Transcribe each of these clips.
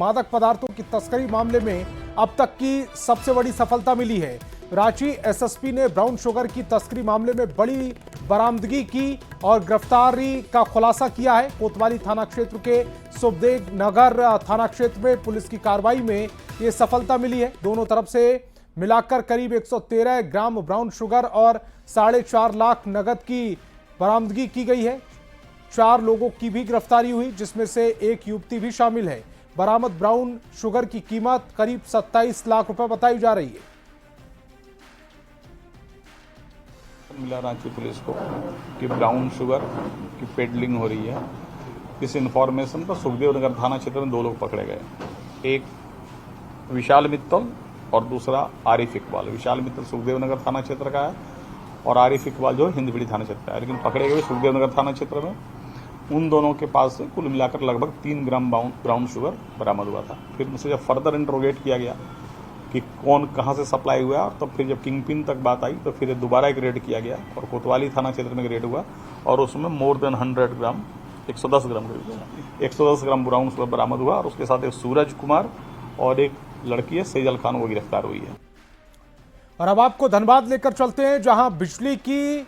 मादक पदार्थों की तस्करी मामले में अब तक की सबसे बड़ी सफलता मिली है। रांची एसएसपी ने ब्राउन शुगर की तस्करी मामले में बड़ी बरामदगी की और गिरफ्तारी का खुलासा किया है। कोतवाली थाना क्षेत्र के सुखदेव नगर थाना क्षेत्र में पुलिस की कार्रवाई में ये सफलता मिली है। दोनों तरफ से मिलाकर करीब 113 ग्राम ब्राउन शुगर और 4.5 लाख नगद की बरामदगी की गई है। 4 लोगों की भी गिरफ्तारी हुई, जिसमें से एक युवती भी शामिल है। बरामद ब्राउन शुगर की कीमत करीब 27 लाख रुपए बताई जा रही है। मिला रांची पुलिस को कि ब्राउन शुगर की पेडलिंग हो रही है। इस इंफॉर्मेशन पर सुखदेव नगर थाना क्षेत्र में 2 लोग पकड़े गए, एक विशाल मित्तल और दूसरा आरिफ इकबाल। विशाल मित्तल सुखदेव नगर थाना क्षेत्र का है और आरिफ इकबाल जो हिंदपीढ़ी थाना क्षेत्र का है, लेकिन पकड़े गए सुखदेव नगर थाना क्षेत्र में। उन दोनों के पास से कुल मिलाकर लगभग 3 ग्राम ब्राउन शुगर बरामद हुआ था। फिर मुझसे जब फर्दर इंट्रोगेट किया गया कि कौन कहां से सप्लाई हुआ, और तब फिर जब किंग पिन तक बात आई तो फिर दोबारा एक रेड किया गया और कोतवाली थाना क्षेत्र में एक रेड हुआ और उसमें मोर देन 100 ग्राम 110 ग्राम करीब 110 ग्राम ब्राउन शुगर बरामद हुआ और उसके साथ एक सूरज कुमार और एक लड़की है सेजल खान, वो गिरफ्तार हुई है। और अब आपको धनबाद लेकर चलते हैं, जहां बिजली की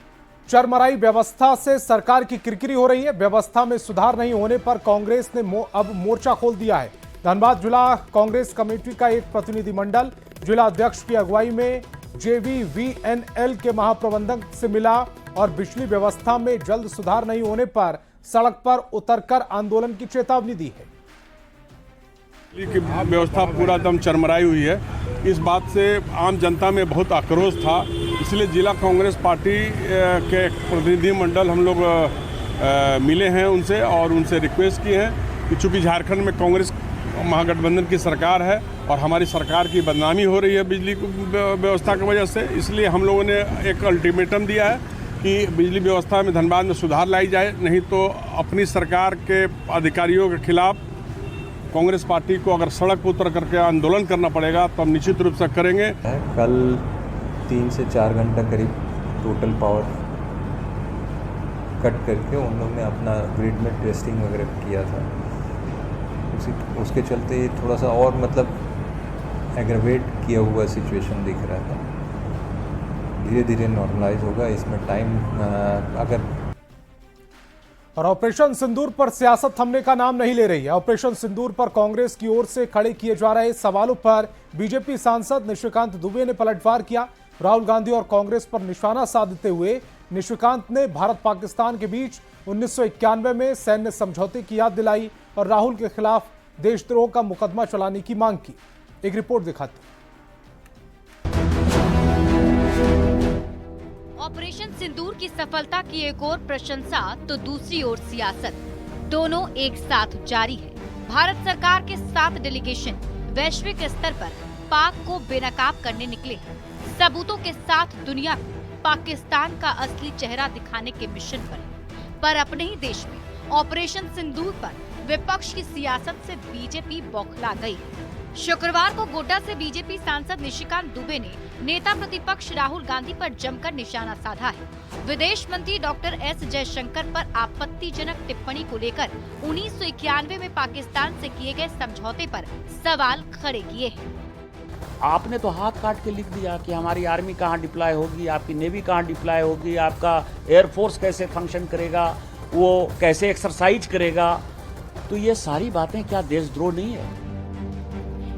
चरमराई व्यवस्था से सरकार की किरकिरी हो रही है। व्यवस्था में सुधार नहीं होने पर कांग्रेस ने अब मोर्चा खोल दिया है। धनबाद जिला कांग्रेस कमेटी का एक प्रतिनिधिमंडल जिला अध्यक्ष की अगुवाई में JVVNL के महाप्रबंधक से मिला और बिजली व्यवस्था में जल्द सुधार नहीं होने पर सड़क पर उतरकर आंदोलन की चेतावनी दी है। बिजली की व्यवस्था पूरा दम चरमराई हुई है। इस बात से आम जनता में बहुत आक्रोश था, इसलिए जिला कांग्रेस पार्टी के प्रतिनिधिमंडल हम लोग मिले हैं उनसे और उनसे रिक्वेस्ट की है कि चूंकि झारखंड में कांग्रेस महागठबंधन की सरकार है और हमारी सरकार की बदनामी हो रही है बिजली व्यवस्था की वजह से, इसलिए हम लोगों ने एक अल्टीमेटम दिया है कि बिजली व्यवस्था में धनबाद में सुधार लाई जाए, नहीं तो अपनी सरकार के अधिकारियों के खिलाफ कांग्रेस पार्टी को अगर सड़क पर उतर करके आंदोलन करना पड़ेगा तो हम निश्चित रूप से करेंगे। कल 3 से 4 घंटा करीब टोटल पावर कट करके उन लोगों ने अपना ग्रिड में टेस्टिंग वगैरह किया था। उसके चलते ये थोड़ा सा और मतलब एग्रेवेट किया हुआ सिचुएशन दिख रहा था। धीरे धीरे नॉर्मलाइज होगा, इसमें टाइम अगर। और ऑपरेशन सिंदूर पर सियासत थमने का नाम नहीं ले रही है। ऑपरेशन सिंदूर पर कांग्रेस की ओर से खड़े किए जा रहे सवालों पर बीजेपी सांसद निशिकांत दुबे ने पलटवार किया। राहुल गांधी और कांग्रेस पर निशाना साधते हुए निशिकांत ने भारत पाकिस्तान के बीच 1991 में सैन्य समझौते की याद दिलाई और राहुल के खिलाफ देशद्रोह का मुकदमा चलाने की मांग की। एक रिपोर्ट दिखाती है। ऑपरेशन सिंदूर की सफलता की एक ओर प्रशंसा तो दूसरी ओर सियासत, दोनों एक साथ जारी है। भारत सरकार के 7 डेलीगेशन वैश्विक स्तर पर पाक को बेनकाब करने निकले हैं। सबूतों के साथ दुनिया को पाकिस्तान का असली चेहरा दिखाने के मिशन पर अपने ही देश में ऑपरेशन सिंदूर पर विपक्ष की सियासत से बीजेपी बौखला गई। शुक्रवार को गोड्डा से बीजेपी सांसद निशिकांत दुबे ने नेता प्रतिपक्ष राहुल गांधी पर जमकर निशाना साधा है। विदेश मंत्री डॉक्टर एस जयशंकर पर आपत्तिजनक टिप्पणी को लेकर 1991 में पाकिस्तान से किए गए समझौते पर सवाल खड़े किए हैं। आपने तो हाथ काट के लिख दिया कि हमारी आर्मी कहाँ डिप्लॉय होगी, आपकी नेवी कहाँ डिप्लॉय होगी, आपका एयरफोर्स कैसे फंक्शन करेगा, वो कैसे एक्सरसाइज करेगा। तो ये सारी बातें क्या देशद्रोह नहीं है?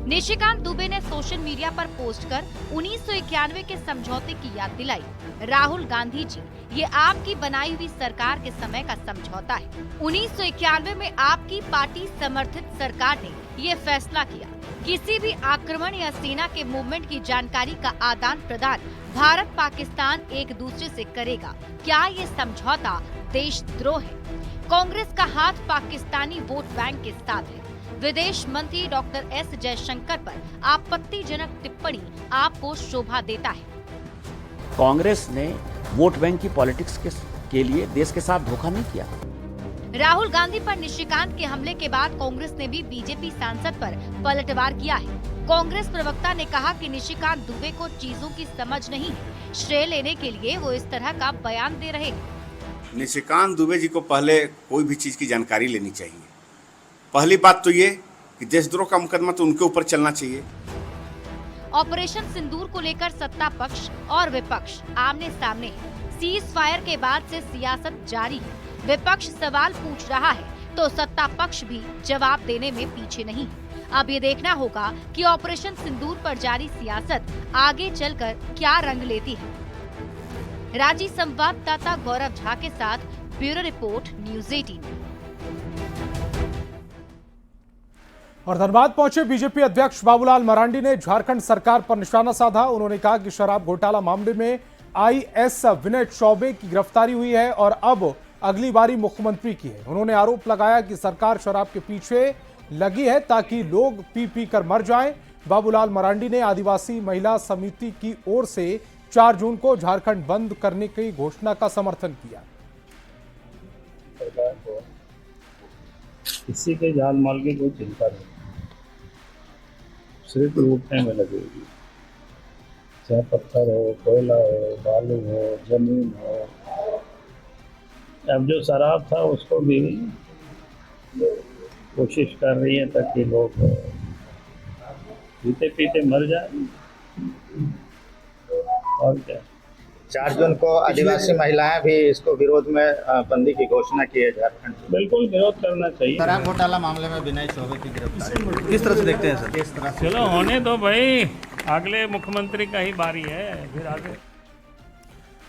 निशिकांत दुबे ने सोशल मीडिया पर पोस्ट कर 1991 के समझौते की याद दिलाई। राहुल गांधी जी, ये आपकी बनाई हुई सरकार के समय का समझौता है। 1991 में आपकी पार्टी समर्थित सरकार ने ये फैसला किया, किसी भी आक्रमण या सेना के मूवमेंट की जानकारी का आदान प्रदान भारत पाकिस्तान एक दूसरे से करेगा। क्या ये समझौता देशद्रोह है? कांग्रेस का हाथ पाकिस्तानी वोट बैंक के साथ है। विदेश मंत्री डॉक्टर एस जयशंकर पर आपत्तिजनक टिप्पणी आपको शोभा देता है। कांग्रेस ने वोट बैंक की पॉलिटिक्स के लिए देश के साथ धोखा नहीं किया। राहुल गांधी पर निशिकांत के हमले के बाद कांग्रेस ने भी बीजेपी सांसद पर पलटवार किया है। कांग्रेस प्रवक्ता ने कहा कि निशिकांत दुबे को चीजों की समझ नहीं है, श्रेय लेने के लिए वो इस तरह का बयान दे रहे हैं। निशिकांत दुबे जी को पहले कोई भी चीज की जानकारी लेनी चाहिए। पहली बात तो ये कि देशद्रोह का मुकदमा तो उनके ऊपर चलना चाहिए। ऑपरेशन सिंदूर को लेकर सत्ता पक्ष और विपक्ष आमने सामने। सीज फायर के बाद से सियासत जारी है। विपक्ष सवाल पूछ रहा है तो सत्ता पक्ष भी जवाब देने में पीछे नहीं। अब ये देखना होगा कि ऑपरेशन सिंदूर पर जारी सियासत आगे चलकर क्या रंग लेती है। रांची संवाददाता गौरव झा के साथ ब्यूरो रिपोर्ट, न्यूज़ 18। और धनबाद पहुंचे बीजेपी अध्यक्ष बाबूलाल मरांडी ने झारखंड सरकार पर निशाना साधा। उन्होंने कहा कि शराब घोटाला मामले में आईएएस विनय चौबे की गिरफ्तारी हुई है और अब अगली बारी मुख्यमंत्री की है। उन्होंने आरोप लगाया कि सरकार शराब के पीछे लगी है ताकि लोग पी पी कर मर जाएं। बाबूलाल मरांडी ने आदिवासी महिला समिति की ओर से 4 जून को झारखंड बंद करने की घोषणा का समर्थन किया। सरकार को किसी के जान माल की कोई चिंता नहीं, सिर्फ लूटने में लगेगी। चाहे पत्थर हो, कोयला हो, बालू हो, जमीन हो। अब जो शराब था उसको भी कोशिश कर रही है ताकि लोग पीते पीते मर जाए। और क्या, 4 जून को आदिवासी महिलाएं भी इसको विरोध में बंदी की घोषणा की है झारखंड। बिल्कुल विरोध करना चाहिए। शराब घोटाला मामले में विनय चौबे की गिरफ्तारी किस तरह से देखते हैं सर? किस तरह से? चलो होने दो भाई, अगले मुख्यमंत्री का ही बारी है, फिर आगे।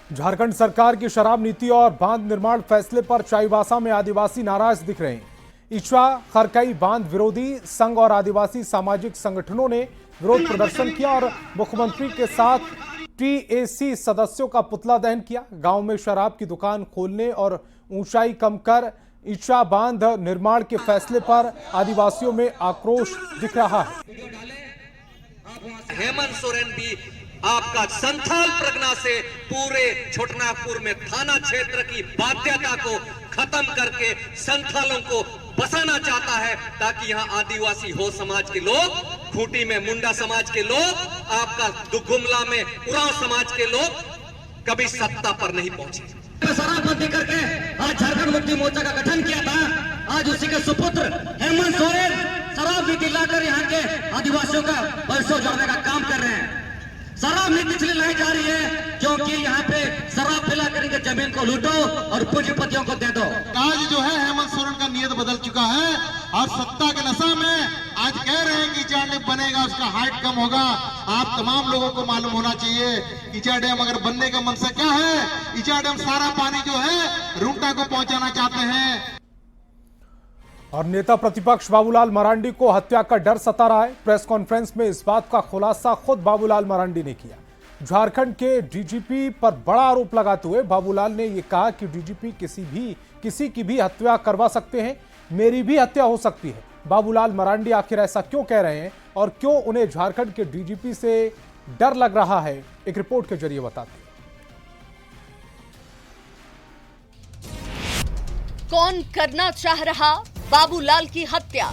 झारखंड सरकार की शराब नीति और बांध निर्माण फैसले पर चाईबासा में आदिवासी नाराज दिख रहे हैं। इचवा खरकई बांध विरोधी संघ और आदिवासी सामाजिक संगठनों ने विरोध प्रदर्शन किया और मुख्यमंत्री के साथ टीएसी सदस्यों का पुतला दहन किया। गांव में शराब की दुकान खोलने और ऊंचाई कम कर इचवा बांध निर्माण के फैसले पर आदिवासियों में आक्रोश दिख रहा है। हेमंत सोरेन भी आपका संथाल प्रज्ञा से पूरे छोटनागपुर में थाना क्षेत्र की बाध्यता को खत्म करके संथालों को बसाना चाहता है ताकि यहाँ आदिवासी हो समाज के लोग, खूंटी में मुंडा समाज के लोग, आपका दुगुमला में उरांव समाज के लोग कभी सत्ता पर नहीं पहुंचे। शराबबंदी करके आज झारखंड मुक्ति मोर्चा का गठन किया था। आज उसी के सुपुत्र हेमंत सोरेन शराब नीति लाकर यहाँ के आदिवासियों का बरसों जोड़ने का काम कर रहे हैं। शराब नीति इसलिए लाई जा रही है क्योंकि यहाँ पे शराब पिला कर इनके जमीन को लूटो और पूंजीपतियों को दे दो। आज जो है हेमंत सोरेन का नियत बदल चुका है और सत्ता के नशा में आज कह रहे हैं कि ईचा डैम बनेगा, उसका हाइट कम होगा। आप तमाम लोगों को मालूम होना चाहिए ईचा डैम अगर बनने का मंशा क्या है। ईचा डैम सारा पानी जो है रुंगटा को पहुंचाना चाहते हैं। और नेता प्रतिपक्ष बाबूलाल मरांडी को हत्या का डर सता रहा है। प्रेस कॉन्फ्रेंस में इस बात का खुलासा खुद बाबूलाल मरांडी ने किया। झारखंड के डीजीपी पर बड़ा आरोप लगाते हुए बाबूलाल ने यह कहा कि डीजीपी किसी की भी हत्या करवा सकते हैं, मेरी भी हत्या हो सकती है। बाबूलाल मरांडी आखिर ऐसा क्यों कह रहे हैं और क्यों उन्हें झारखंड के डीजीपी से डर लग रहा है, एक रिपोर्ट के जरिए बताते हैं। कौन करना चाह रहा बाबूलाल की हत्या?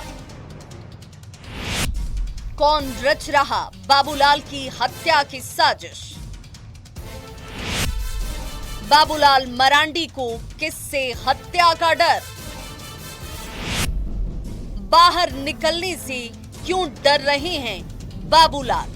कौन रच रहा बाबूलाल की हत्या की साजिश? बाबूलाल मरांडी को किससे हत्या का डर? बाहर निकलने से क्यों डर रहे हैं बाबूलाल?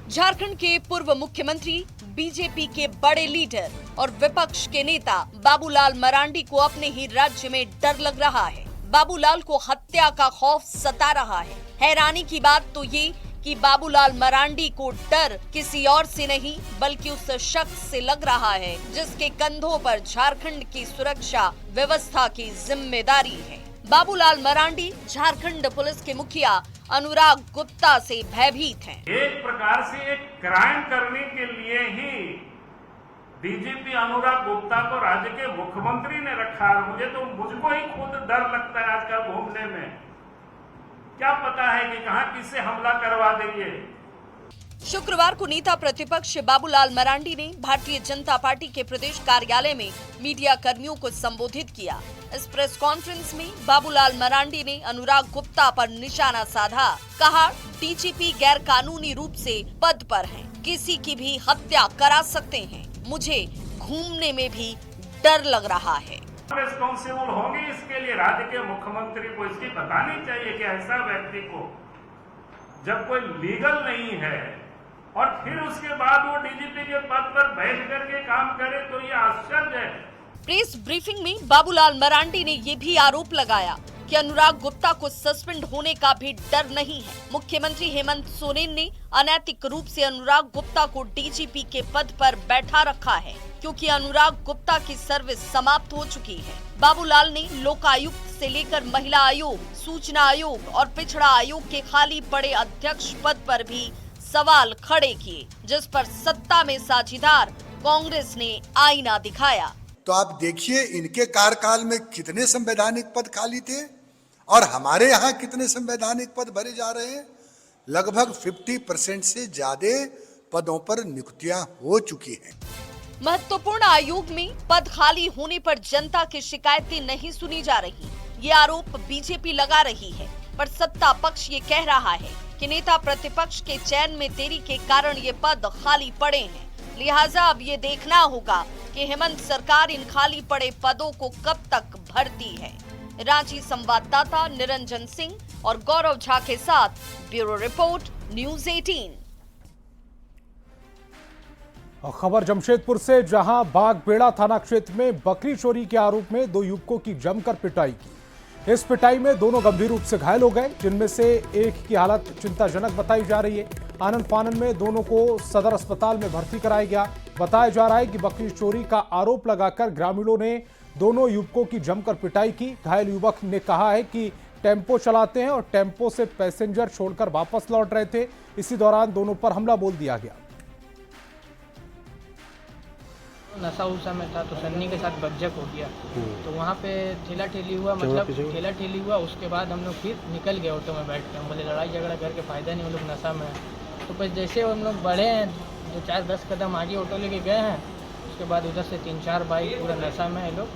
झारखंड के पूर्व मुख्यमंत्री, बीजेपी के बड़े लीडर और विपक्ष के नेता बाबूलाल मरांडी को अपने ही राज्य में डर लग रहा है। बाबूलाल को हत्या का खौफ सता रहा है। हैरानी की बात तो ये कि बाबूलाल मरांडी को डर किसी और से नहीं बल्कि उस शख्स से लग रहा है जिसके कंधों पर झारखंड की सुरक्षा व्यवस्था की जिम्मेदारी है। बाबूलाल मरांडी झारखंड पुलिस के मुखिया अनुराग गुप्ता से भयभीत हैं। एक प्रकार से एक क्राइम करने के लिए ही डीजीपी अनुराग गुप्ता को राज्य के मुख्यमंत्री ने रखा है। मुझको ही खुद डर लगता है आजकल घूमने में। क्या पता है कि कहां किससे हमला करवा देंगे। शुक्रवार को नेता प्रतिपक्ष बाबूलाल मरांडी ने भारतीय जनता पार्टी के प्रदेश कार्यालय में मीडिया कर्मियों को संबोधित किया। इस प्रेस कॉन्फ्रेंस में बाबूलाल मरांडी ने अनुराग गुप्ता पर निशाना साधा। कहा, डीजीपी गैर कानूनी रूप से पद पर हैं, किसी की भी हत्या करा सकते हैं। मुझे घूमने में भी डर लग रहा है। रिस्पॉन्सिबल होंगे इसके लिए। राज्य के मुख्यमंत्री को इसकी बतानी चाहिए कि ऐसा व्यक्ति को जब कोई लीगल नहीं है और फिर उसके बाद वो डीजीपी के पद पर बैठ करके काम करे तो ये आश्चर्य है। प्रेस ब्रीफिंग में बाबूलाल मरांडी ने ये भी आरोप लगाया कि अनुराग गुप्ता को सस्पेंड होने का भी डर नहीं है। मुख्यमंत्री हेमंत सोरेन ने अनैतिक रूप से अनुराग गुप्ता को डीजीपी के पद पर बैठा रखा है क्योंकि अनुराग गुप्ता की सर्विस समाप्त हो चुकी है। बाबूलाल ने लोकायुक्त से लेकर महिला आयोग, सूचना आयोग और पिछड़ा आयोग के खाली पड़े अध्यक्ष पद पर भी सवाल खड़े किए, जिस पर सत्ता में साझीदार कांग्रेस ने आईना दिखाया। तो आप देखिए इनके कार्यकाल में कितने संवैधानिक पद खाली थे और हमारे यहाँ कितने संवैधानिक पद भरे जा रहे हैं। लगभग 50% से ज्यादा पदों पर नियुक्तियां हो चुकी हैं। महत्वपूर्ण आयोग में पद खाली होने पर जनता की शिकायतें नहीं सुनी जा रही, ये आरोप बीजेपी लगा रही है। पर सत्ता पक्ष ये कह रहा है कि नेता प्रतिपक्ष के चयन में देरी के कारण ये पद खाली पड़े हैं। लिहाजा अब ये देखना होगा कि हेमंत सरकार इन खाली पड़े पदों को कब तक भरती है। रांची संवाददाता निरंजन सिंह और गौरव झा के साथ ब्यूरो रिपोर्ट, न्यूज़ 18। और खबर जमशेदपुर से, जहां बागबेड़ा थाना क्षेत्र में बकरी चोरी के आरोप में 2 युवकों की जमकर पिटाई की। इस पिटाई में दोनों गंभीर रूप से घायल हो गए, जिनमें से एक की हालत चिंताजनक बताई जा रही है। आनंद फानन में दोनों को सदर अस्पताल में भर्ती कराया गया। बताया जा रहा है कि बकरी चोरी का आरोप लगाकर ग्रामीणों ने दोनों युवकों की जमकर पिटाई की। घायल युवक ने कहा है कि टेम्पो चलाते हैं और टेम्पो से पैसेंजर छोड़कर वापस लौट रहे थे। इसी दौरान दोनों पर हमला बोल दिया गया। नशा उसा में था तो सन्नी के साथ बकझक हो गया, तो वहाँ पे ठेला ठेली हुआ, मतलब ठेला ठेली हुआ। उसके बाद हम लोग फिर निकल गए ऑटो में बैठ के। हम बोले लड़ाई झगड़ा करके फायदा नहीं, हम लोग नशा में हैं। तो बस जैसे हम लोग बढ़े हैं, 2-4-10 कदम आगे ऑटो लेके गए हैं, उसके बाद उधर से 3-4 बाइक पूरा नशा में है लोग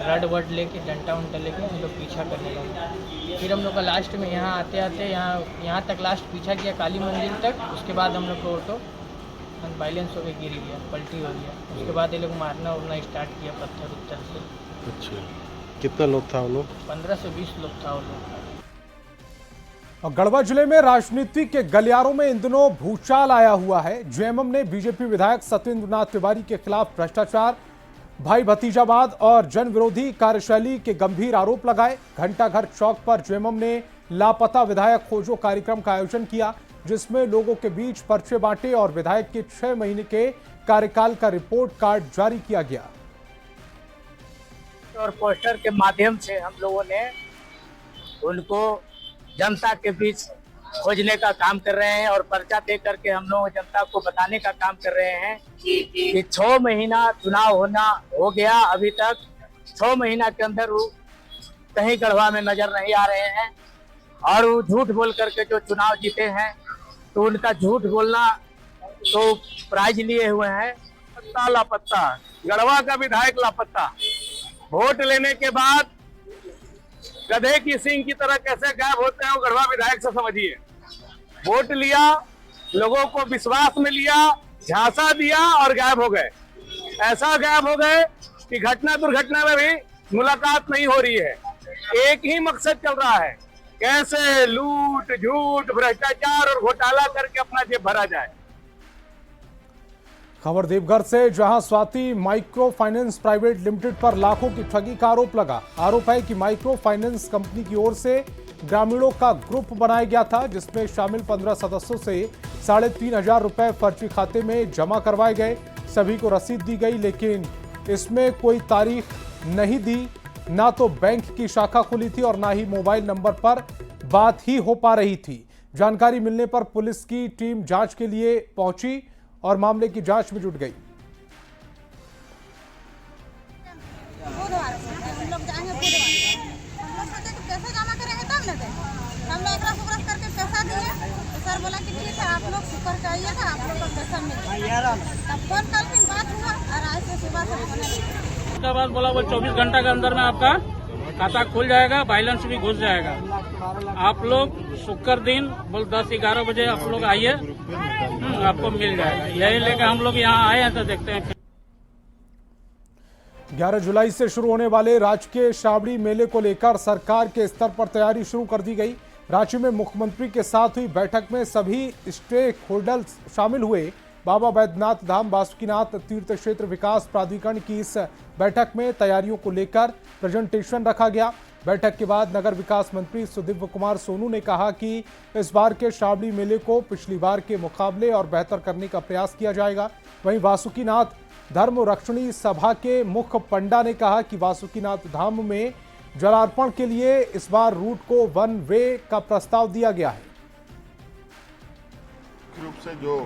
रड वड लेके, डंटा उंटा लेके हम लोग पीछा करने लगे। फिर हम लोग का लास्ट में यहाँ आते आते यहाँ तक लास्ट पीछा किया काली मंदिर तक। उसके बाद हम लोग को ऑटो बैलेंस होकर गिर गया, पलटी हो गया। उसके बाद ये लोग मारना उड़ना स्टार्ट किया पत्थर उत्थर से। अच्छा, कितना लोग था वो लोग? 15 से 20 लोग था वो लोग। और गढ़वा जिले में राजनीति के गलियारों में इन दिनों भूचाल आया हुआ है। जेएमएम ने बीजेपी विधायक सत्येंद्र नाथ तिवारी के खिलाफ भ्रष्टाचार, भाई भतीजावाद और जन विरोधी कार्यशैली के गंभीर आरोप लगाए। घंटाघर चौक पर जेएमएम ने लापता विधायक खोजो कार्यक्रम का आयोजन किया, जिसमें लोगों के बीच पर्चे बांटे और विधायक के 6 महीने के कार्यकाल का रिपोर्ट कार्ड जारी किया गया। और पोस्टर के माध्यम से हम लोगों ने उनको जनता के बीच खोजने का काम कर रहे हैं और पर्चा दे करके हम लोग जनता को बताने का काम कर रहे हैं कि 6 महीना चुनाव हो गया, अभी तक 6 महीना के अंदर वो कहीं गढ़वा में नजर नहीं आ रहे हैं। और वो झूठ बोल करके जो चुनाव जीते हैं तो उनका झूठ बोलना तो प्राइज लिए हुए हैं। पत्ता लापत्ता, गढ़वा का विधायक लापत्ता। वोट लेने के बाद गधे की सींग की तरह कैसे गायब होते हैं वो गढ़वा विधायक से समझिए। वोट लिया, लोगों को विश्वास में लिया, झांसा दिया और गायब हो गए। ऐसा गायब हो गए कि घटना दुर्घटना में भी मुलाकात नहीं हो रही है। एक ही मकसद चल रहा है, कैसे लूट झूठ भ्रष्टाचार और घोटाला करके अपना जेब भरा जाए। खबर देवघर से, जहां Swati micro finance private limited पर लाखों की ठगी का आरोप लगा। आरोप है कि माइक्रो फाइनेंस कंपनी की ओर से ग्रामीणों का ग्रुप बनाया गया था, जिसमें शामिल 15 सदस्यों से 3,500 रुपए फर्जी खाते में जमा करवाए गए। सभी को रसीद दी गई, लेकिन इसमें कोई तारीख नहीं दी। ना तो बैंक की शाखा खुली थी और ना ही मोबाइल नंबर पर बात ही हो पा रही थी। जानकारी मिलने पर पुलिस की टीम जांच के लिए पहुंची और मामले की जांच में जुट गई। सर बोला कि ठीक है आप लोग शुक्र चाहिएगा, आप लोग को पैसा मिलेगा। तब फोन कल की बात हुआ और आज से सुबह से उसके बाद बोला वो 24 घंटा के अंदर में आपका खाता खुल जाएगा, बैलेंस भी घुस जाएगा। आप लोग शुक्र दिन बोल 10-11 बजे आप लोग आइए, आपको मिल जाएगा। यही लेकर हम लोग यहाँ आए हैं तो देखते हैं। 11 जुलाई से शुरू होने वाले राजकीय श्रावणी मेले को लेकर सरकार के स्तर पर तैयारी शुरू कर दी गई। रांची में मुख्यमंत्री के साथ हुई बैठक में सभी स्टेक होल्डर्स शामिल हुए। बाबा बैद्यनाथ धाम बासुकीनाथ तीर्थ क्षेत्र विकास प्राधिकरण की इस बैठक में तैयारियों को लेकर प्रेजेंटेशन रखा गया। बैठक के बाद नगर विकास मंत्री सुदिव्य कुमार सोनू ने कहा कि इस बार के श्रावणी मेले को पिछली बार के मुकाबले और बेहतर करने का प्रयास किया जाएगा। वहीं बासुकीनाथ धर्म रक्षणी सभा के मुख्य पंडा ने कहा कि बासुकीनाथ धाम में जलार्पण के लिए इस बार रूट को वन वे का प्रस्ताव दिया गया है। मुख्य रूप से जो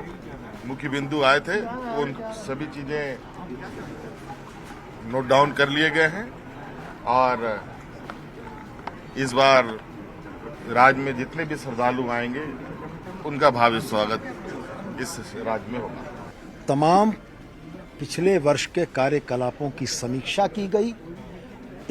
मुख्य बिंदु आए थे उन सभी चीजें नोट डाउन कर लिए गए हैं और इस बार राज्य में जितने भी श्रद्धालु आएंगे उनका भावी स्वागत इस राज्य में होगा। तमाम पिछले वर्ष के कार्यकलापों की समीक्षा की गई।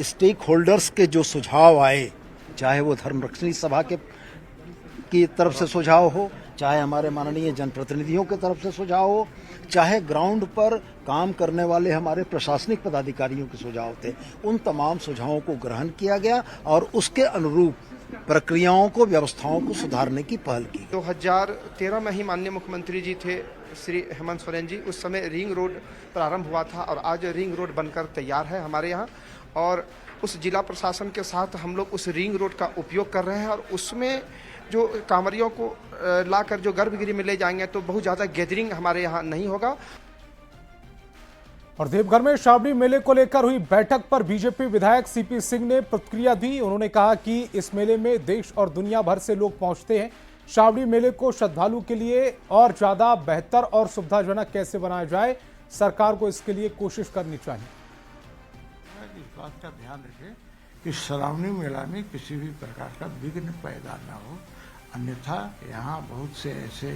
स्टेक होल्डर्स के जो सुझाव आए, चाहे वो धर्म रक्षणी सभा की तरफ से सुझाव हो, चाहे हमारे माननीय जनप्रतिनिधियों की तरफ से सुझाव हो, चाहे ग्राउंड पर काम करने वाले हमारे प्रशासनिक पदाधिकारियों के सुझाव थे, उन तमाम सुझावों को ग्रहण किया गया और उसके अनुरूप प्रक्रियाओं को, व्यवस्थाओं को सुधारने की पहल की। 2013 में ही माननीय मुख्यमंत्री जी थे श्री हेमंत सोरेन जी, उस समय रिंग रोड प्रारंभ हुआ था और आज रिंग रोड बनकर तैयार है हमारे यहाँ और उस जिला प्रशासन के साथ हम लोग उस रिंग रोड का उपयोग कर रहे हैं और उसमें जो कांवरियों को लाकर जो गर्भगृह में ले जाएंगे तो बहुत ज़्यादा गैदरिंग हमारे यहाँ नहीं होगा। और देवघर में श्रावणी मेले को लेकर हुई बैठक पर बीजेपी विधायक सीपी सिंह ने प्रतिक्रिया दी। उन्होंने कहा कि इस मेले में देश और दुनिया भर से लोग पहुंचते हैं। श्रावणी मेले को श्रद्धालु के लिए और ज्यादा बेहतर और सुविधाजनक कैसे बनाया जाए, सरकार को इसके लिए कोशिश करनी चाहिए। इस बात का ध्यान रखें कि श्रावणी मेला में किसी भी प्रकार का विघ्न पैदा न हो, अन्यथा यहाँ बहुत से ऐसे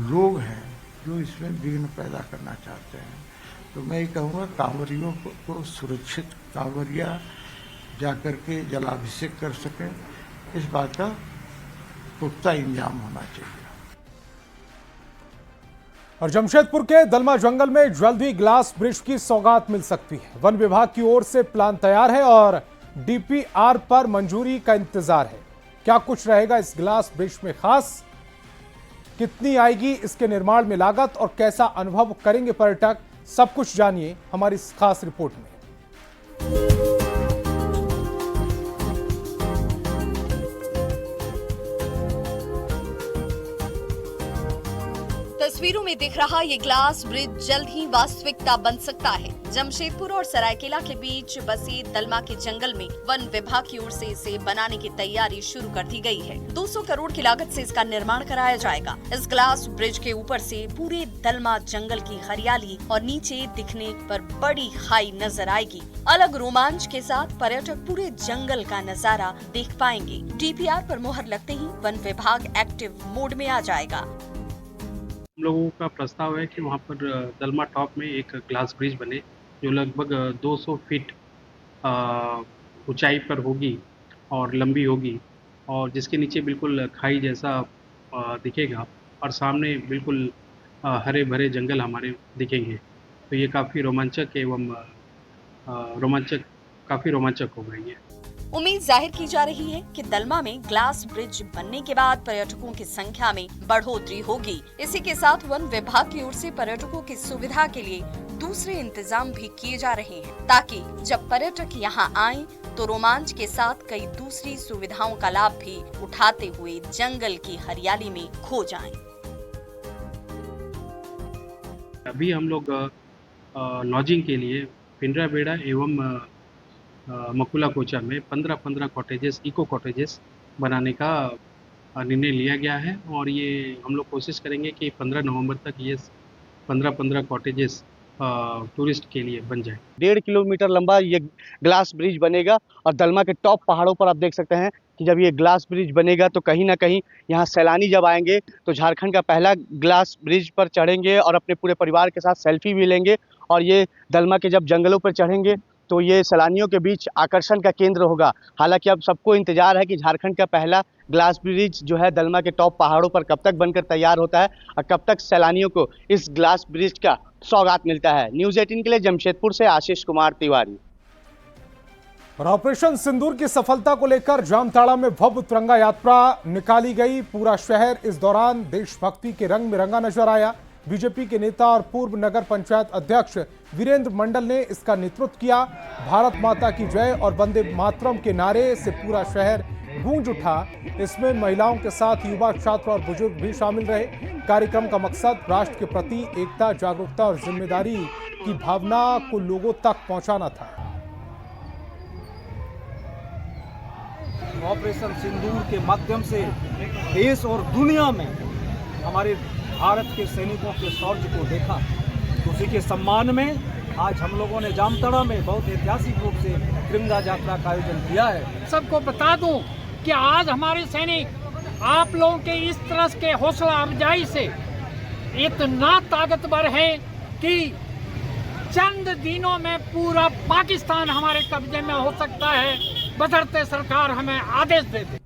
लोग हैं जो इसमें विघ्न पैदा करना चाहते हैं। तो मैं ये कहूँगा कांवरियों को सुरक्षित कांवरिया जाकर के जलाभिषेक कर सकें, इस बात का पुख्ता इंतजाम होना चाहिए। और जमशेदपुर के दलमा जंगल में जल्द ही ग्लास ब्रिज की सौगात मिल सकती है। वन विभाग की ओर से प्लान तैयार है और डीपीआर पर मंजूरी का इंतजार है। क्या कुछ रहेगा इस ग्लास ब्रिज में खास, कितनी आएगी इसके निर्माण में लागत और कैसा अनुभव करेंगे पर्यटक, सब कुछ जानिए हमारी इस खास रिपोर्ट में। तस्वीरों में दिख रहा ये ग्लास ब्रिज जल्द ही वास्तविकता बन सकता है। जमशेदपुर और सरायकेला के बीच बसे दलमा के जंगल में वन विभाग की ओर से इसे बनाने की तैयारी शुरू कर दी गई है। 200 करोड़ की लागत से इसका निर्माण कराया जाएगा। इस ग्लास ब्रिज के ऊपर से पूरे दलमा जंगल की हरियाली और नीचे दिखने पर बड़ी खाई नजर आएगी। अलग रोमांच के साथ पर्यटक पूरे जंगल का नजारा देख पाएंगे। डीपीआर पर मोहर लगते ही वन विभाग एक्टिव मोड में आ जाएगा। हम लोगों का प्रस्ताव है कि वहाँ पर दलमा टॉप में एक ग्लास ब्रिज बने जो लगभग 200 फीट ऊंचाई पर होगी और लंबी होगी और जिसके नीचे बिल्कुल खाई जैसा दिखेगा और सामने बिल्कुल हरे भरे जंगल हमारे दिखेंगे। तो ये काफ़ी रोमांचक एवं काफ़ी रोमांचक होगा ये। उम्मीद जाहिर की जा रही है कि दलमा में ग्लास ब्रिज बनने के बाद पर्यटकों की संख्या में बढ़ोतरी होगी। इसी के साथ वन विभाग की ओर से पर्यटकों की सुविधा के लिए दूसरे इंतजाम भी किए जा रहे हैं ताकि जब पर्यटक यहाँ आएं तो रोमांच के साथ कई दूसरी सुविधाओं का लाभ भी उठाते हुए जंगल की हरियाली में खो जाएं। अभी हम लोग लॉजिंग के लिए पिंडरा बेड़ा एवं मकुला कोचा में 15 कॉटेजेस, इको कॉटेजेस बनाने का निर्णय लिया गया है और ये हम लोग कोशिश करेंगे कि 15 नवंबर तक ये 15 कॉटेजेस टूरिस्ट के लिए बन जाए। 1.5 किलोमीटर लंबा ये ग्लास ब्रिज बनेगा और दलमा के टॉप पहाड़ों पर आप देख सकते हैं कि जब ये ग्लास ब्रिज बनेगा तो कहीं ना कहीं यहाँ सैलानी जब आएंगे तो झारखंड का पहला ग्लास ब्रिज पर चढ़ेंगे और अपने पूरे परिवार के साथ सेल्फी भी लेंगे और ये दलमा के जब जंगलों पर चढ़ेंगे तो ये सैलानियों के बीच आकर्षण का केंद्र होगा। हालांकि अब सबको इंतजार है कि झारखंड का पहला ग्लास ब्रिज जो है दलमा के टॉप पहाड़ों पर कब तक बनकर तैयार होता है और कब तक सैलानियों को इस ग्लास ब्रिज का सौगात मिलता है। न्यूज़ 18 के लिए जमशेदपुर से आशीष कुमार तिवारी। और ऑपरेशन सिंदूर की सफलता को लेकर जामताड़ा में भव्य तिरंगा यात्रा निकाली गई। पूरा शहर इस दौरान देशभक्ति के रंग में रंगा नजर आया। बीजेपी के नेता और पूर्व नगर पंचायत अध्यक्ष वीरेंद्र मंडल ने इसका नेतृत्व किया। भारत माता की जय और वंदे मातरम के नारे से पूरा शहर गूंज उठा। इसमें महिलाओं के साथ युवा, छात्र और बुजुर्ग भी शामिल रहे। कार्यक्रम का मकसद राष्ट्र के प्रति एकता, जागरूकता और जिम्मेदारी की भावना को लोगों तक पहुंचाना था। ऑपरेशन सिंदूर के माध्यम से देश और दुनिया में हमारे भारत के सैनिकों के शौर्य को देखा। उसी के सम्मान में आज हम लोगों ने जामताड़ा में बहुत ऐतिहासिक रूप से तिरंगा यात्रा का आयोजन किया है। सबको बता दूं कि आज हमारे सैनिक आप लोगों के इस तरह के हौसला अफजाई से इतना ताकतवर है कि चंद दिनों में पूरा पाकिस्तान हमारे कब्जे में हो सकता है, बशर्ते सरकार हमें आदेश दे दे।